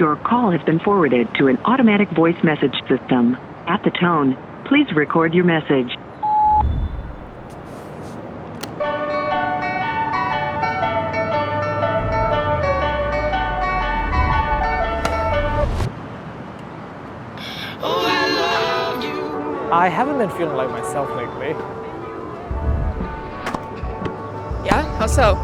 Your call has been forwarded to an automatic voice message system. At the tone, please record your message. I haven't been feeling like myself lately. Yeah? How so?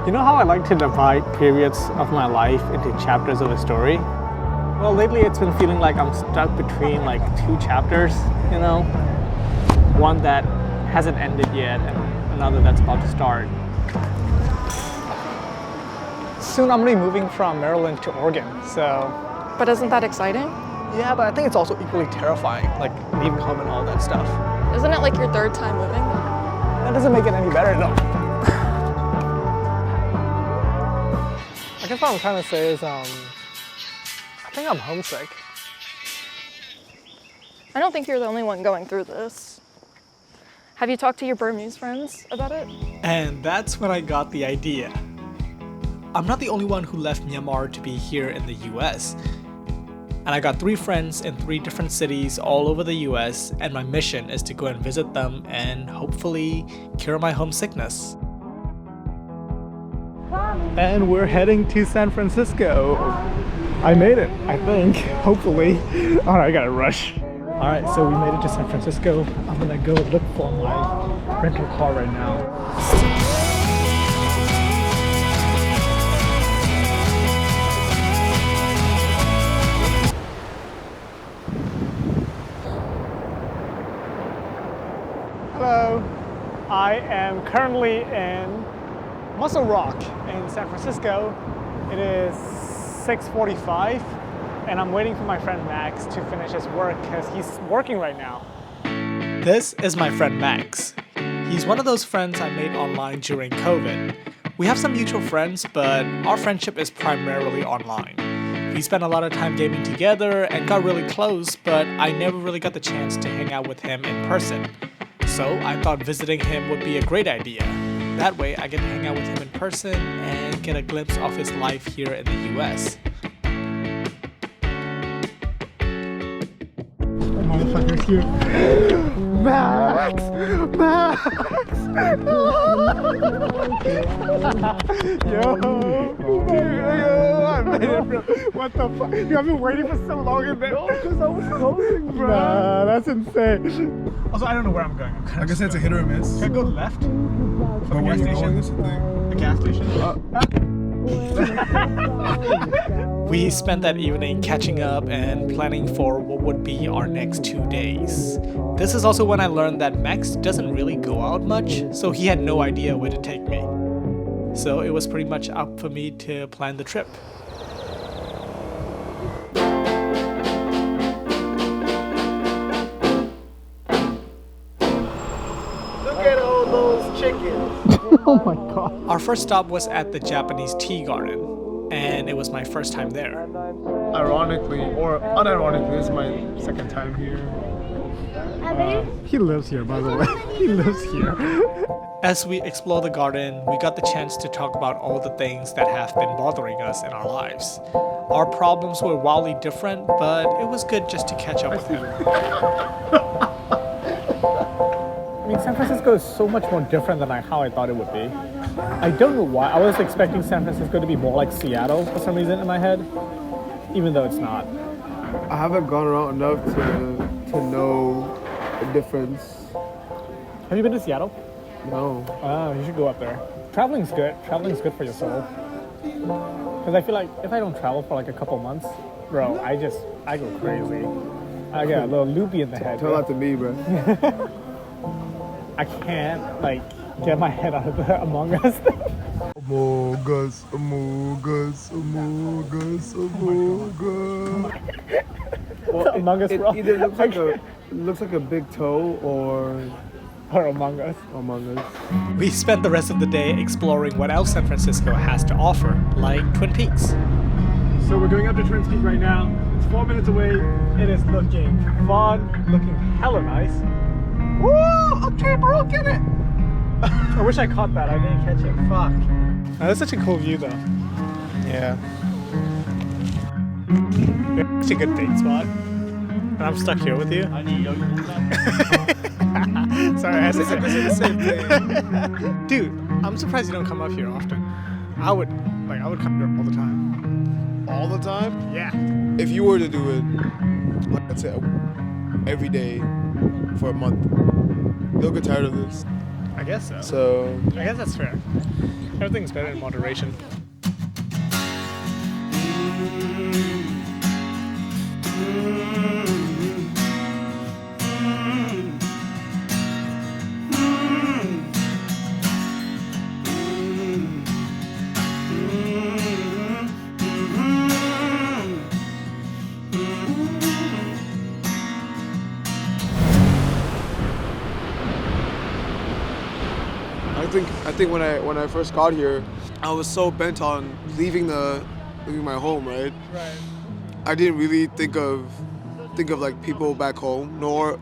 You know how I like to divide periods of my life into chapters of a story? Well, lately it's been feeling like I'm stuck between like two chapters, you know? One that hasn't ended yet and another that's about to start. Soon I'm gonna be moving from Maryland to Oregon, so... But isn't that exciting? Yeah, but I think it's also equally terrifying, like leaving home and all that stuff. Isn't it like your third time moving? That doesn't make it any better though. I guess what I'm trying to say is, I think I'm homesick. I don't think you're the only one going through this. Have you talked to your Burmese friends about it? And that's when I got the idea. I'm not the only one who left Myanmar to be here in the US. And I got 3 friends in 3 different cities all over the US, and my mission is to go and visit them and hopefully cure my homesickness. And we're heading to San Francisco. I made it, I think, hopefully. Alright, I gotta rush. Alright, so we made it to San Francisco. I'm gonna go look for my rental car right now. Hello, I am currently in Muscle Rock in San Francisco. It is 6:45 and I'm waiting for my friend Max to finish his work because he's working right now. This is my friend Max. He's one of those friends I made online during COVID. We have some mutual friends, but our friendship is primarily online. We spent a lot of time gaming together and got really close, but I never really got the chance to hang out with him in person. So I thought visiting him would be a great idea. That way I get to hang out with him in person and get a glimpse of his life here in the US. Motherfucker's here. Max! Max! Yo, I made it, bro. What the fuck? You have been waiting for so long in there. No, because I was closing, bro. Nah, that's insane. Also, I don't know where I'm going. I guess it's a hit or a miss. Can I go left? For the gas station? That's the thing. The gas station? We spent that evening catching up and planning for what would be our next 2 days. This is also when I learned that Max doesn't really go out much, so he had no idea where to take me. So it was pretty much up for me to plan the trip. Look at all those chickens. Oh my god. Our first stop was at the Japanese tea garden, and it was my first time there. Ironically, or unironically, this is my second time here. He lives here, by the way. He lives here. As we explore the garden, we got the chance to talk about all the things that have been bothering us in our lives. Our problems were wildly different, but it was good just to catch up with him. I mean, San Francisco is so much more different than how I thought it would be. I don't know why. I was expecting San Francisco to be more like Seattle for some reason in my head, even though it's not. I haven't gone around enough to know the difference. Have you been to Seattle? No. Oh, you should go up there. Traveling's good. Traveling's good for your soul. Because I feel like if I don't travel for like a couple months, bro, I go crazy. I get a little loopy in the head. Tell that to me, bro. I can't like get my head out of the Among Us thing. Among Us, Among Us, Among Us, Among Us. Well, Among Us, it either looks like a big toe or Among Us. Among Us. We spent the rest of the day exploring what else San Francisco has to offer, like Twin Peaks. So we're going up to Twin Peaks right now. It's 4 minutes away. It is looking fun, looking hella nice. Woo! Okay, bro, get it! I wish I caught that. I didn't catch it. Fuck. Now, that's such a cool view, though. Yeah. It's a good date spot. And I'm stuck here with you. Sorry, I had to say the same thing. Dude, I'm surprised you don't come up here often. I would come here all the time. All the time? Yeah. If you were to do it, like let's say every day for a month, you'll get tired of this. I guess so. So I guess that's fair. Everything's better in moderation. I think when I first got here, I was so bent on leaving my home, right? Right. I didn't really think of like people back home, nor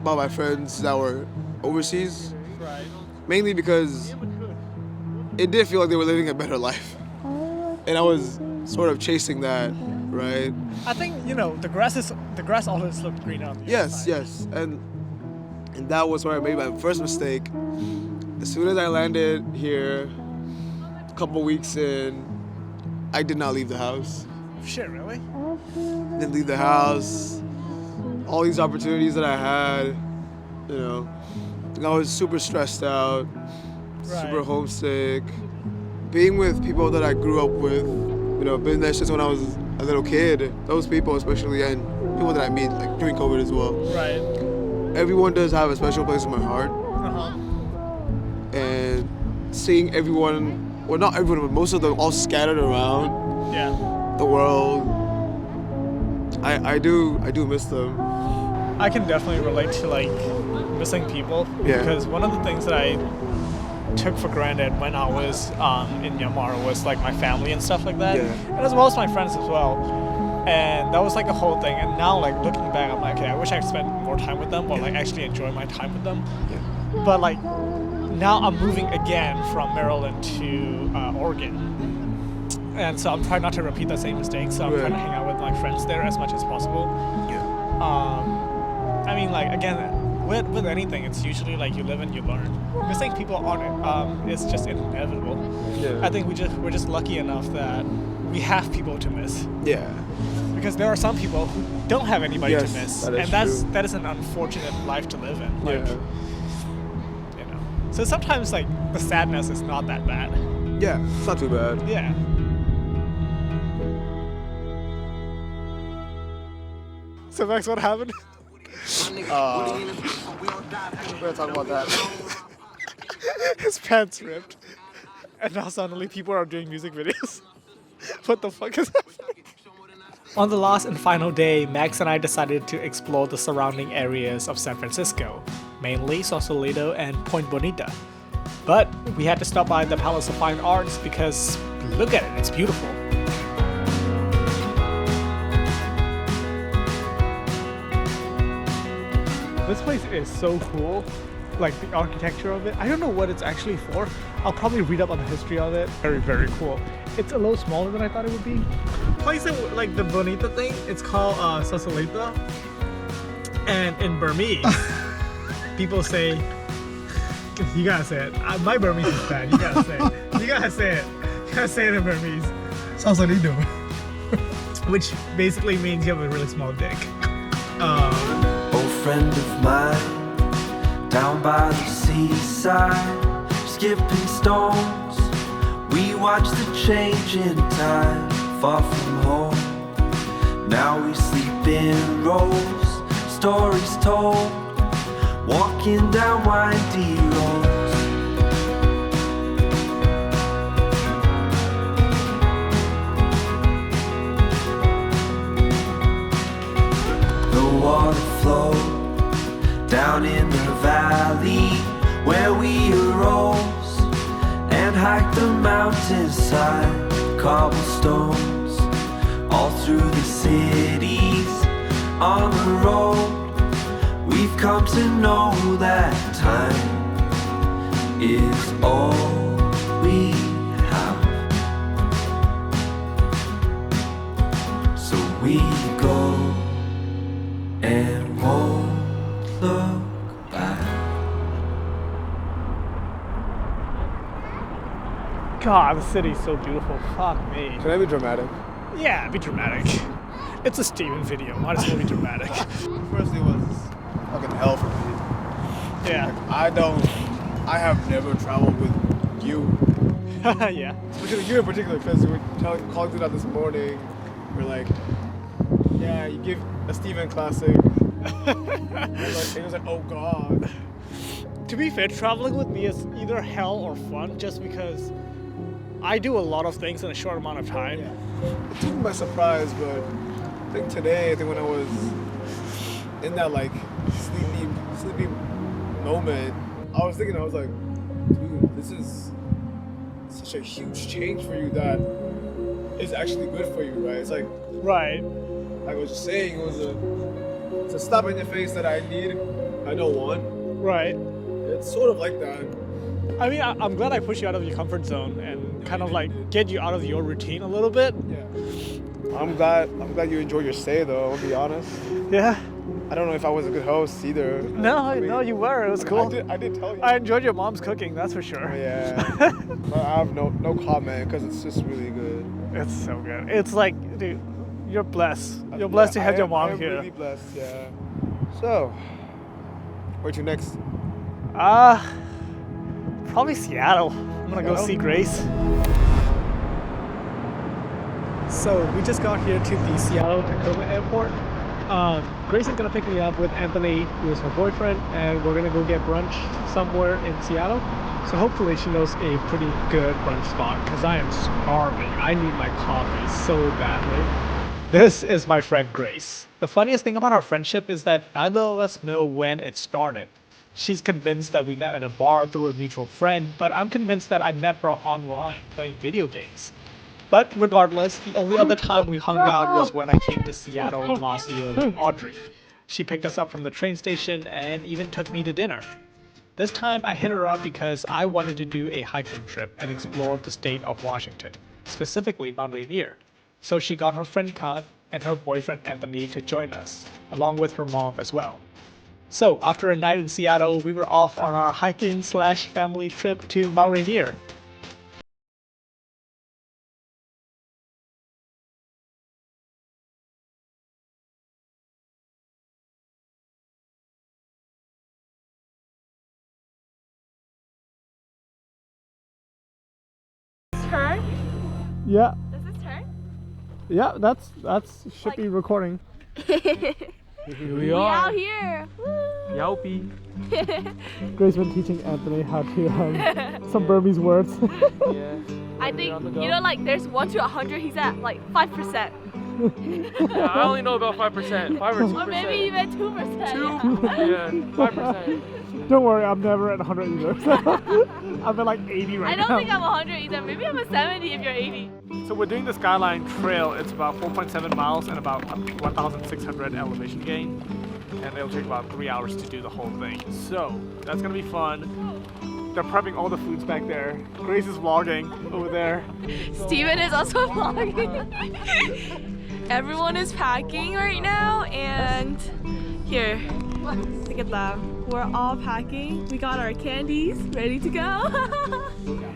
about my friends that were overseas. Right. Mainly because it did feel like they were living a better life, and I was sort of chasing that, right? I think the grass always looked greener on the other Yes, side. yes, and that was where I made my first mistake. As soon as I landed here, a couple weeks in, I did not leave the house. Shit, really? Didn't leave the house. All these opportunities that I had, I was super stressed out, super homesick. Being with people that I grew up with, been there since when I was a little kid. Those people especially, and people that I meet like during COVID as well. Right. Everyone does have a special place in my heart. Uh-huh. And seeing everyone, well, not everyone, but most of them all scattered around the world, I do miss them. I can definitely relate to missing people because one of the things that I took for granted when I was in Myanmar was my family and stuff like that, and as well as my friends as well. And that was a whole thing. And now looking back, I'm like, okay, I wish I spent more time with them or actually enjoy my time with them. Yeah. But now I'm moving again from Maryland to Oregon, and so I'm trying not to repeat the same mistake. So I'm trying to hang out with my friends there as much as possible. I mean, again, with anything, it's usually you live and you learn. Missing people is just inevitable. Yeah. I think we're just lucky enough that we have people to miss. Yeah. Because there are some people who don't have anybody to miss, that is and that is an unfortunate life to live in. So sometimes the sadness is not that bad. Yeah, it's not too bad. Yeah. So Max, what happened? We're gonna talk about that. His pants ripped, and now suddenly people are doing music videos. What the fuck is happening? On the last and final day, Max and I decided to explore the surrounding areas of San Francisco, mainly Sausalito and Point Bonita. But we had to stop by the Palace of Fine Arts because look at it, it's beautiful. This place is so cool, the architecture of it. I don't know what it's actually for. I'll probably read up on the history of it. Very, very cool. It's a little smaller than I thought it would be. Place it the Bonita thing, it's called Sausalito. And in Burmese, people say, you gotta say it. My Burmese is bad. You gotta say it. You gotta say it. You gotta say it in Burmese. Sausalito. Which basically means you have a really small dick. Old friend of mine, down by the seaside, skipping stones. We watch the changing tide, far from home. Now we sleep in rows, stories told, walking down windy roads. The water flowed down in the valley where we arose and hiked the mountainside, cobblestones all through the cities on the road. We've come to know that time is all we have. we go and won't look back. God, the city's so beautiful. Fuck me. Can I be dramatic? Yeah, be dramatic. It's a Steven video. Might as well be dramatic. First, it was fucking hell for me. Yeah. I have never traveled with you. Yeah. You in particular, because we were calling through that this morning. We're like, yeah, you give a Steven classic. It was like, oh God. To be fair, traveling with me is either hell or fun, just because I do a lot of things in a short amount of time. Yeah. It took me by surprise, but I think today, when I was in that like sleepy moment, I was like, dude, this is such a huge change for you that is actually good for you, right? It's like, Right. like I was just saying, it's a slap in the face that I don't want. Right. It's sort of like that. I mean, I'm glad I pushed you out of your comfort zone and kind of like get you out of your routine a little bit. Yeah. I'm glad you enjoyed your stay though, I'll be honest. Yeah. I don't know if I was a good host either. No, no, you were. It was cool. I did tell you. I enjoyed your mom's cooking, that's for sure. Yeah. I have no comment because it's just really good. It's so good. It's like, dude, you're blessed. You're blessed to have your mom here. I'm really blessed, yeah. So, where to next? Probably Seattle. I'm gonna go see Grace. So we just got here to the Seattle Tacoma airport. Grace is gonna pick me up with Anthony, who is her boyfriend, and we're gonna go get brunch somewhere in Seattle. So hopefully she knows a pretty good brunch spot, because I am starving. I need my coffee so badly. This is my friend Grace. The funniest thing about our friendship is that neither of us know when it started. She's convinced that we met at a bar through a mutual friend, but I'm convinced that I met her online playing video games. But regardless, the only other time we hung out was when I came to Seattle last year with Audrey. She picked us up from the train station and even took me to dinner. This time I hit her up because I wanted to do a hiking trip and explore the state of Washington, specifically Mount Rainier. So she got her friend Kat and her boyfriend Anthony to join us, along with her mom as well. So after a night in Seattle, we were off on our hiking/family trip to Mount Rainier. Turn? Yeah, Does this turn? yeah, that's should be recording. Here we Out are. here. Woo. Yelpy. Grace been teaching Anthony how to some Burmese words. Yeah. I think, you know, like there's 1 to 100, he's at like 5%. Yeah, I only know about 5%. 5 or 2%. Or maybe even 2%. 2? Yeah, 5%. Don't worry, I'm never at 100 either. I'm at like 80 right I now. don't think I'm 100 either. Maybe I'm a 70 if you're 80. So we're doing the Skyline Trail. It's about 4.7 miles and about 1,600 elevation gain. And it'll take about 3 hours to do the whole thing. So that's gonna be fun. They're prepping all the foods back there. Grace is vlogging over there. Steven is also vlogging. Everyone is packing right now, and here, look at them. We're all packing. We got our candies ready to go.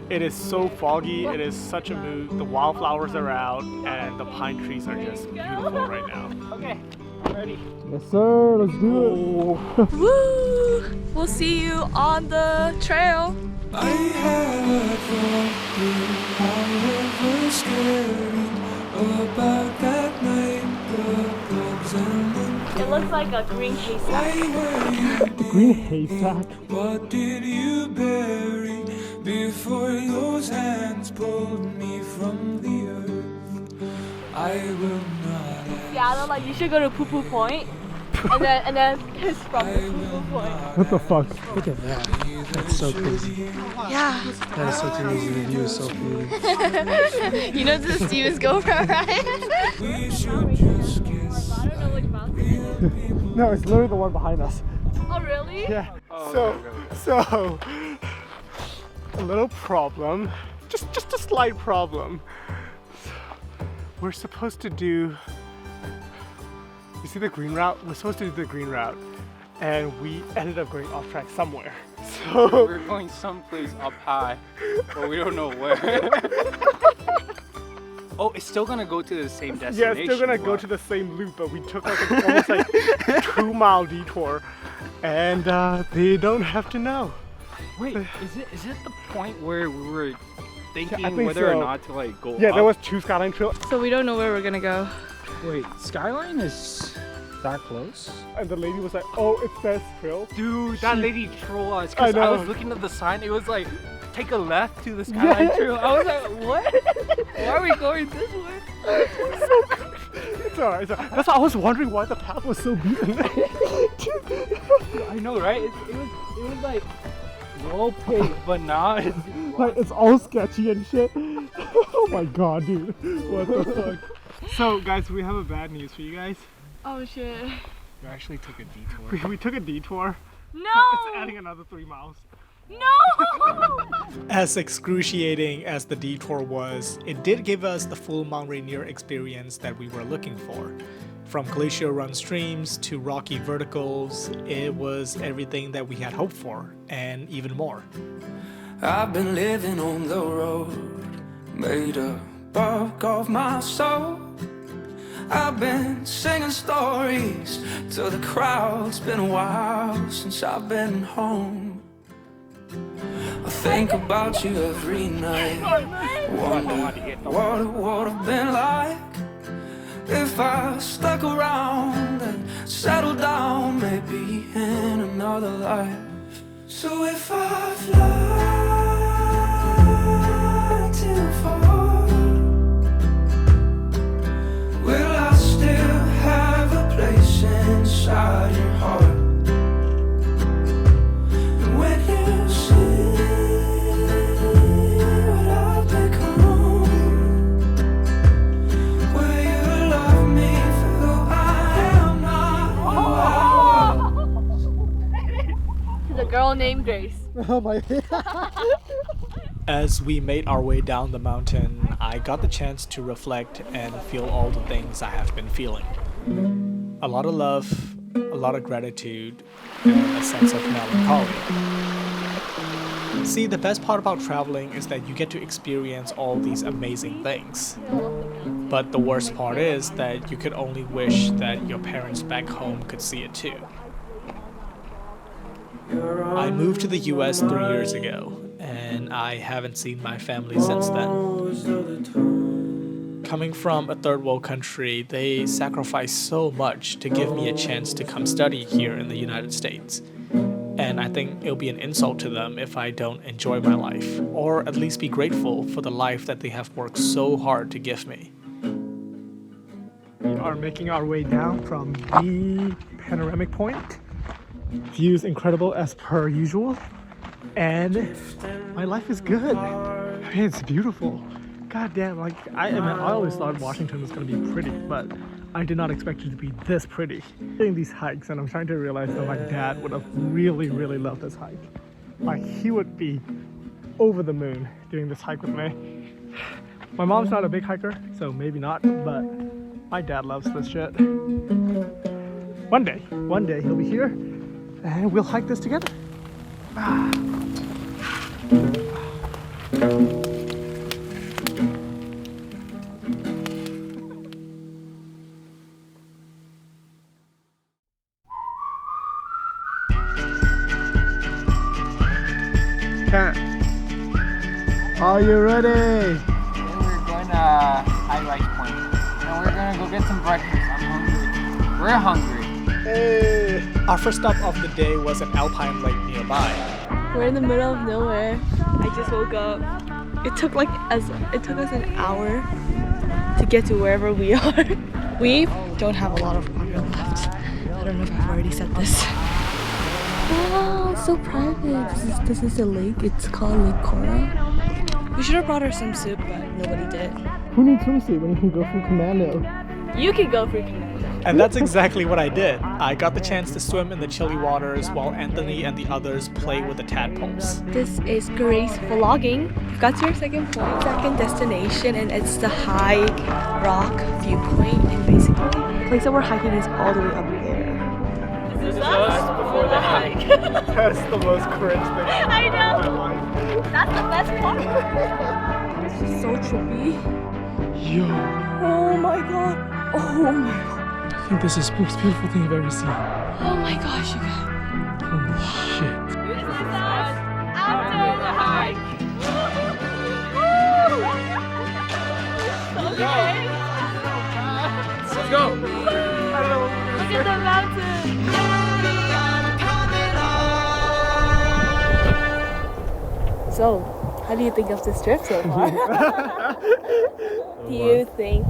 It is so foggy. It is such a mood. The wildflowers are out, and the pine trees are just beautiful right now. Okay, I'm ready. Yes, sir. Let's do it. Woo! We'll see you on the trail. I had from you, however scary about that night, the bugs and the It looks like a green haystack. why were you Green haystack. What did you bury before those hands pulled me from the earth? I will not ask. Seattle, like you should go to Poo Poo Point, and then piss from the Poo Poo Point. What the fuck? Look at that. That's so crazy. Yeah. That is so crazy. The view is so cool. You know this is Steven's GoPro, right? We should just kiss. I don't know which mountain. No, it's literally the one behind us. Oh really? Yeah. Oh, So a little problem. Just a slight problem. We're supposed to do You see the green route? We're supposed to do the green route, and we ended up going off track somewhere. So we're going someplace up high, but we don't know where. Oh, it's still gonna go to the same destination. Yeah, it's still gonna go to the same loop, but we took like almost like 2-mile detour, and they don't have to know. Wait, is it the point where we were thinking whether so. or not to like go Yeah, up? there was 2 Skyline Trail. So we don't know where we're gonna go. Wait, Skyline is that close? And the lady was like, oh, it says trail. Dude, that lady trolled us because I was looking at the sign. It was like, take a left to the Skyline Trail. I was like, what? Why are we going this way? It's alright. That's why I was wondering why the path was so beaten. I know, right? It was like well paved, but now it's like it's all sketchy and shit. Oh my god, dude. What the fuck? So guys, we have a bad news for you guys. Oh shit. We actually took a detour. We took a detour. No! So it's adding another 3 miles. No! As excruciating as the detour was, it did give us the full Mount Rainier experience that we were looking for. From glacier run streams to rocky verticals, it was everything that we had hoped for, and even more. I've been living on the road, made a buck of my soul. I've been singing stories to the crowd. It's been a while since I've been home. I think about you every night. Wonder what it would have been like if I stuck around and settled down, maybe in another life. So if I fly too far, will I still have a place inside your heart? When you see what I've become, will you love me for who I am now? There's a girl named Grace. Oh my. As we made our way down the mountain, I got the chance to reflect and feel all the things I have been feeling. A lot of love, a lot of gratitude, and a sense of melancholy. See, the best part about traveling is that you get to experience all these amazing things. But the worst part is that you could only wish that your parents back home could see it too. I moved to the US 3 years ago, and I haven't seen my family since then. Coming from a third world country, they sacrifice so much to give me a chance to come study here in the United States. And I think it'll be an insult to them if I don't enjoy my life, or at least be grateful for the life that they have worked so hard to give me. We are making our way down from the panoramic point. Views incredible as per usual, and my life is good. I mean, it's beautiful. God damn, like I always thought Washington was gonna be pretty, but I did not expect it to be this pretty. Doing these hikes, and I'm trying to realize that my dad would have really, really loved this hike. Like he would be over the moon doing this hike with me. My mom's not a big hiker, so maybe not, but my dad loves this shit. One day he'll be here, and we'll hike this together. Cat, are you ready? Today we're going to High Rice Point, and we're going to go get some breakfast. I'm hungry. We're hungry. Hey. Our first stop of the day was an alpine lake nearby. We're in the middle of nowhere. I just woke up. It took us an hour to get to wherever we are. We don't have a lot of water left. I don't know if I've already said this. Wow, it's so private. This is a lake. It's called Lake Cora. We should have brought her some soup, but nobody did. Who needs swimsuit when you can go full commando? You can go for commando. And that's exactly what I did. I got the chance to swim in the chilly waters while Anthony and the others play with the tadpoles. This is Grace vlogging. We've got to our second destination, and it's the High Rock viewpoint in basically. The place that we're hiking is all the way up there. This is us before the hike. That's the most cringe thing I know. in my life. That's the best part. It's just so trippy. Yo, Oh my god. Oh my god. I think this is the most beautiful thing I've ever seen. Oh my gosh, you guys. Holy shit. This is us after the hike. Okay. Let's go. Look at the mountain. So, how do you think of this trip so far? Do you think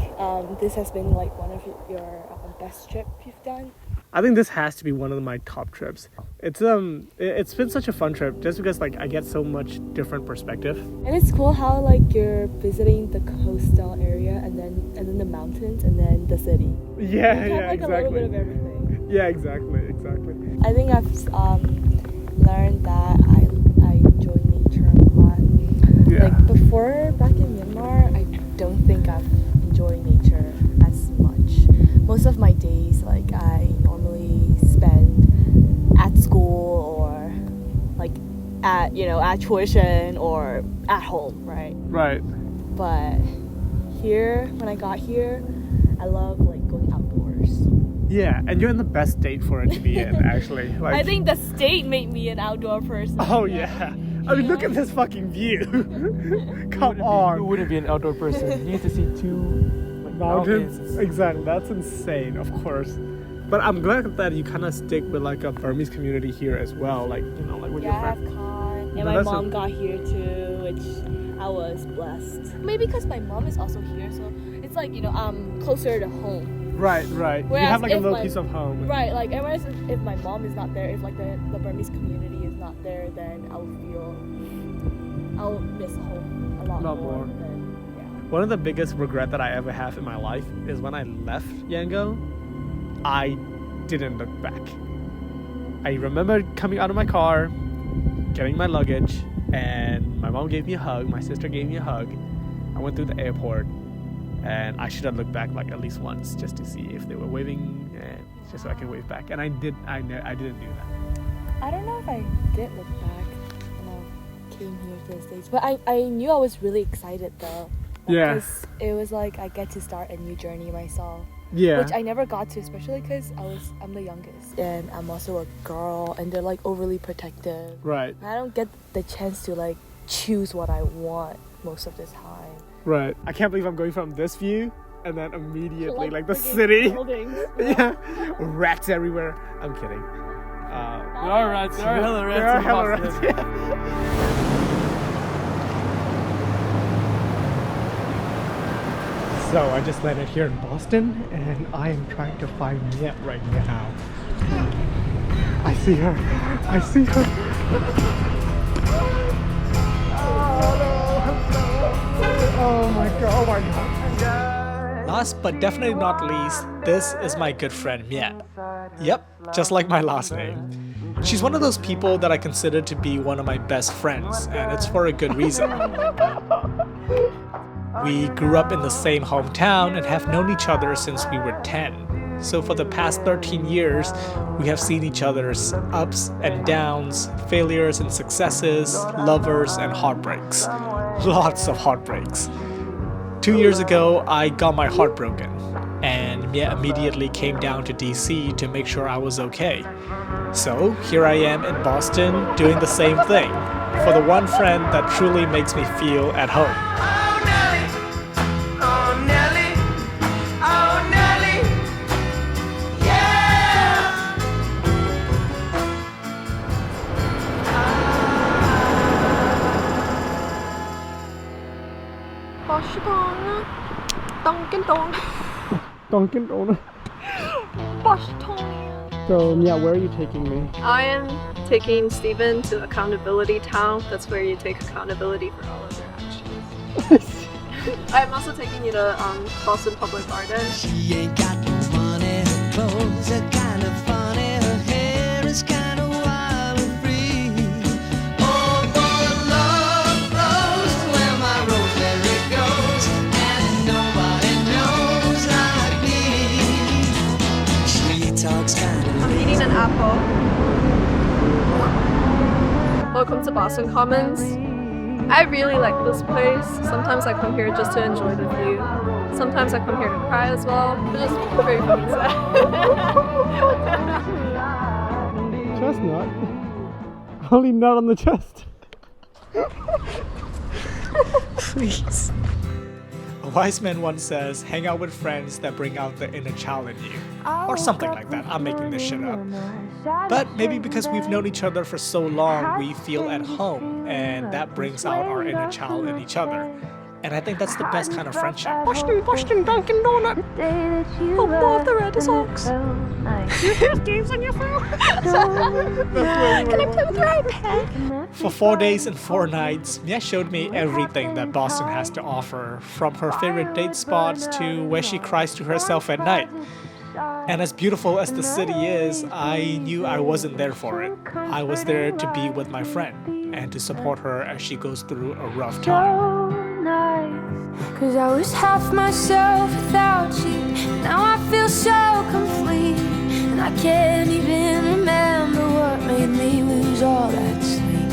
this has been like one of your best trip you've done? I think this has to be one of my top trips. It's been such a fun trip just because like I get so much different perspective. And it's cool how like you're visiting the coastal area and then the mountains and then the city. Yeah, You have, like, a little bit of everything. Yeah, exactly. I think I've learned that I enjoy nature a lot. Yeah. Like before, back in Myanmar, I don't think I've enjoyed nature as much. Most of my days, like I normally spend at school or like at tuition or at home, right? Right. But here, when I got here, I love like going outdoors. Yeah, and you're in the best state for it to be in, actually. Like, I think the state made me an outdoor person. Oh yeah. I mean, look at this fucking view. Come on. Who wouldn't be an outdoor person? You need to see two like, Mountains. Exactly. That's insane, of course. But I'm glad that you kind of stick with like a Burmese community here as well, like like with your I have friends. Khan, and No, my that's mom got here too, which I was blessed. Maybe because my mom is also here, so it's like I'm closer to home. Right. You Whereas have like a if little my- piece of home. Right, like and whereas if my mom is not there, if like the Burmese community is not there, then I'll miss home a lot more. Than, One of the biggest regret that I ever have in my life is when I left Yangon, I didn't look back. I remember coming out of my car, getting my luggage, and my mom gave me a hug, my sister gave me a hug. I went through the airport, and I should have looked back like at least once just to see if they were waving, and just so I can wave back. And I didn't do that. I don't know if I did look back when I came here to the States, but I knew I was really excited though. Yeah. Because it was like I get to start a new journey myself. Yeah. Which I never got to, especially because I'm the youngest and I'm also a girl and they're like overly protective. Right. I don't get the chance to like choose what I want most of the time. Right. I can't believe I'm going from this view and then immediately like the freaking city. buildings. Yeah. Rats everywhere. I'm kidding. There are rats. There are hella rats. There are in hella Boston. rats. Yeah. So I just landed here in Boston and I am trying to find Myat right now. I see her. Oh my god. Last but definitely not least, this is my good friend Myat. Yep, just like my last name. She's one of those people that I consider to be one of my best friends, and it's for a good reason. We grew up in the same hometown and have known each other since we were 10. So for the past 13 years, we have seen each other's ups and downs, failures and successes, lovers and heartbreaks. Lots of heartbreaks. 2 years ago, I got my heart broken, and Mia immediately came down to DC to make sure I was okay. So here I am in Boston doing the same thing, for the one friend that truly makes me feel at home. Dunkin' Donut. So yeah, where are you taking me? I am taking Stephen to Accountability Town. That's where you take accountability for all of your actions. I'm also taking you to Boston Public Garden. She ain't got no money, her clothes are kind of funny, her hair is kind of wild and free. Oh, for love flows where my rosemary goes, and nobody knows like me. Welcome to Boston Commons. I really like this place. Sometimes I come here just to enjoy the view. Sometimes I come here to cry as well. It's just very fucking sad. Chestnut? Only nut on the chest. Please. A wise man once says, hang out with friends that bring out the inner child in you. Or something like that. I'm making this shit up. But maybe because we've known each other for so long, we feel at home, and that brings out our inner child in each other. And I think that's the best kind of friendship. Boston, Dunkin' Donut. Oh, love the Red Sox. You have games on your phone? Can I play with your iPad? For 4 days and 4 nights, Myat showed me everything that Boston has to offer, from her favorite date spots to where she cries to herself at night. And as beautiful as the city is, I knew I wasn't there for it. I was there to be with my friend and to support her as she goes through a rough time. 'Cause I was half myself without you. Now I feel so complete, and I can't even remember what made me lose all that sleep.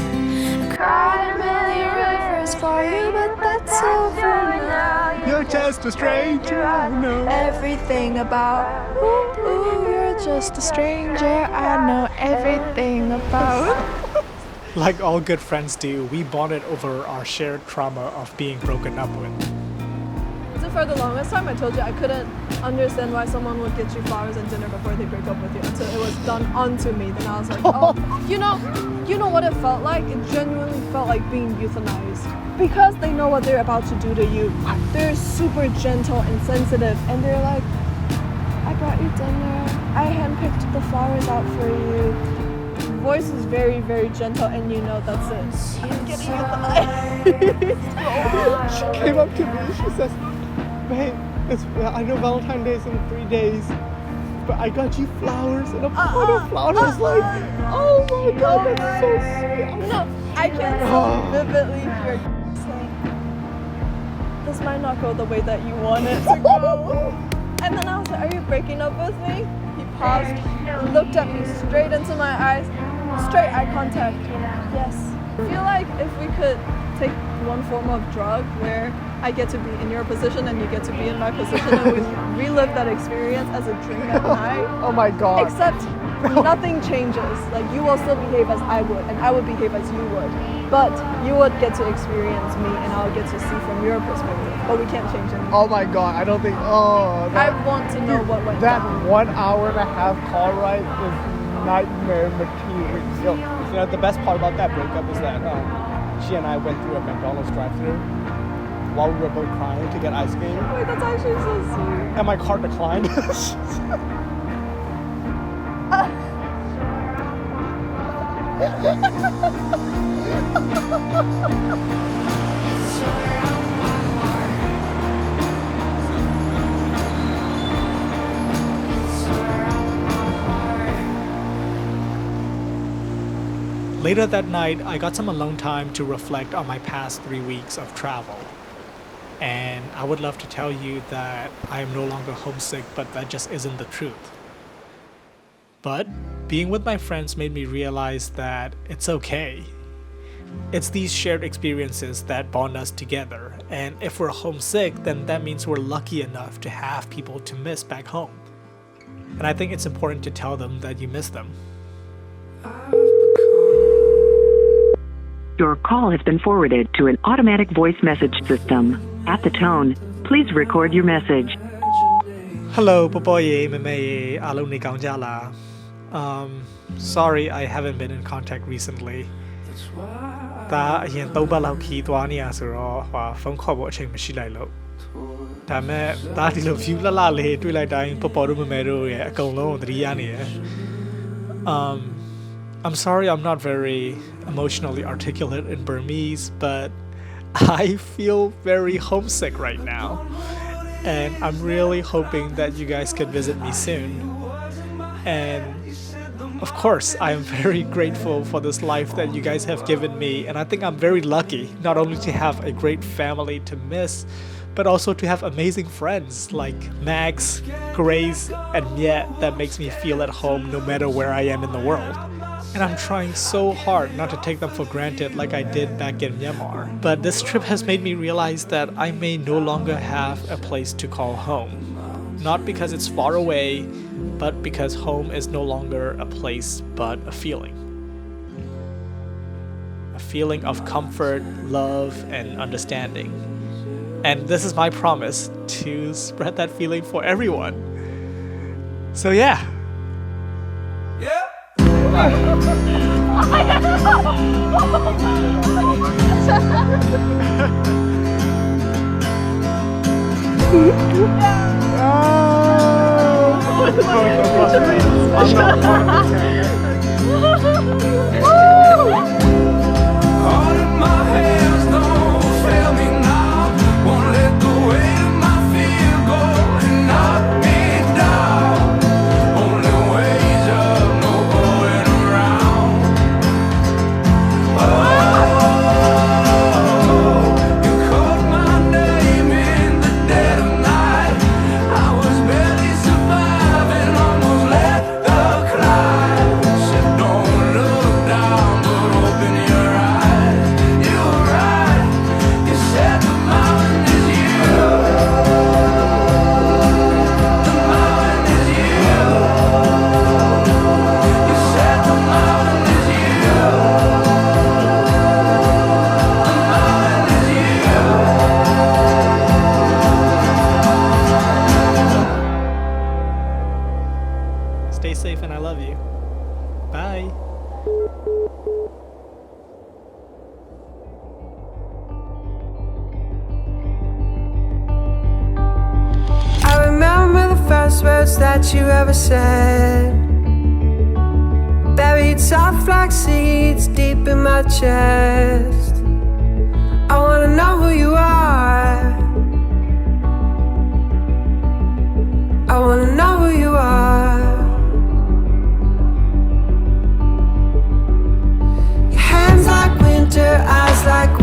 I cried a million rivers for you, but that's over now. You're just a stranger, I know everything about. Ooh, you're just a stranger, I know everything about. Like all good friends do, we bonded over our shared trauma of being broken up with. So for the longest time, I told you I couldn't understand why someone would get you flowers and dinner before they break up with you until it was done unto me. Then I was like, oh, you know what it felt like? It genuinely felt like being euthanized. Because they know what they're about to do to you. They're super gentle and sensitive, and they're like, I brought you dinner. I handpicked the flowers out for you. Voice is very, very gentle, and you know that's it. I'm getting euthanized. She came up to me and she says, babe, I know Valentine's Day is in 3 days, but I got you flowers and a pot of flowers. I was like, oh my god, that's so sweet. No, I can so vividly hear saying, this might not go the way that you want it to go. And then I was like, are you breaking up with me? He paused, looked at me straight into my eyes, straight eye contact. Yes. I feel like if we could take one form of drug where I get to be in your position and you get to be in my position and we relive that experience as a drink at night. Oh my god. Except nothing changes. Like, you will still behave as I would and I would behave as you would. But you would get to experience me and I'll get to see from your perspective. But we can't change anything. Oh my god, I don't think, I want to know what went down. That 1 hour and a half car ride is nightmare material. You know, the best part about that breakup is that she and I went through a McDonald's drive-thru while we were both crying to get ice cream. Wait, that's actually so sweet. And my car declined. Later that night, I got some alone time to reflect on my past 3 weeks of travel. And I would love to tell you that I am no longer homesick, but that just isn't the truth. But being with my friends made me realize that it's okay. It's these shared experiences that bond us together. And if we're homesick, then that means we're lucky enough to have people to miss back home. And I think it's important to tell them that you miss them. Your call has been forwarded to an automatic voice message system. At the tone, please record your message. Hello, Popoye, Meme, Alo ni kaung ja la. Sorry I haven't been in contact recently. Da yin 3 ပတ်လောက်ခီးသွားနေရဆိုတော့ဖုန်းခေါ်ဖို့အချိန်မရှိလိုက်လို့ဒါမဲ့ဒါဒီလို view လှလှလေးတွေ့လိုက်တိုင်း Popo တို့ Meme တို့ရဲ့အကုန်လုံးကိုသတိရနေရယ် I'm sorry I'm not very emotionally articulate in Burmese, but I feel very homesick right now. And I'm really hoping that you guys can visit me soon. And of course, I am very grateful for this life that you guys have given me. And I think I'm very lucky not only to have a great family to miss, but also to have amazing friends like Max, Grace, and Myat that makes me feel at home no matter where I am in the world. And I'm trying so hard not to take them for granted like I did back in Myanmar. But this trip has made me realize that I may no longer have a place to call home. Not because it's far away, but because home is no longer a place but a feeling. A feeling of comfort, love, and understanding. And this is my promise to spread that feeling for everyone. So yeah. Stay safe and I love you. Bye. I remember the first words that you ever said, buried soft like seeds deep in my chest. I wanna know who you are. I wanna know who you are. Your hands like winter, eyes like